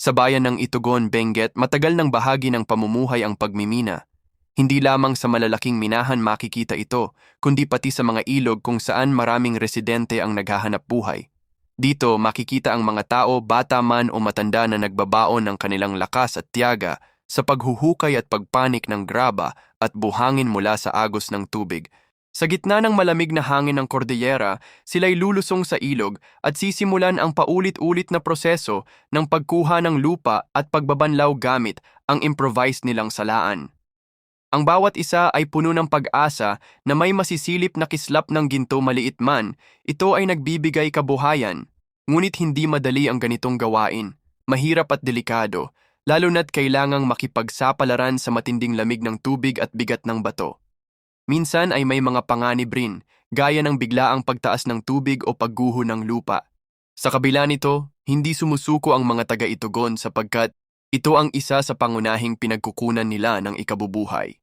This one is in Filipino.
Sa bayan ng Itugon, Benguet, matagal ng bahagi ng pamumuhay ang pagmimina. Hindi lamang sa malalaking minahan makikita ito, kundi pati sa mga ilog kung saan maraming residente ang naghahanap buhay. Dito makikita ang mga tao, bata man o matanda na nagbabaon ng kanilang lakas at tiyaga sa paghuhukay at pagpanik ng graba at buhangin mula sa agos ng tubig. Sa gitna ng malamig na hangin ng kordillera, sila'y lulusong sa ilog at sisimulan ang paulit-ulit na proseso ng pagkuha ng lupa at pagbabanlaw gamit ang improvised nilang salaan. Ang bawat isa ay puno ng pag-asa na may masisilip na kislap ng ginto maliit man, ito ay nagbibigay kabuhayan. Ngunit hindi madali ang ganitong gawain, mahirap at delikado, lalo na't kailangang makipagsapalaran sa matinding lamig ng tubig at bigat ng bato. Minsan ay may mga panganib rin, gaya ng biglaang pagtaas ng tubig o pagguho ng lupa. Sa kabila nito, hindi sumusuko ang mga taga-Itugon sapagkat ito ang isa sa pangunahing pinagkukunan nila ng ikabubuhay.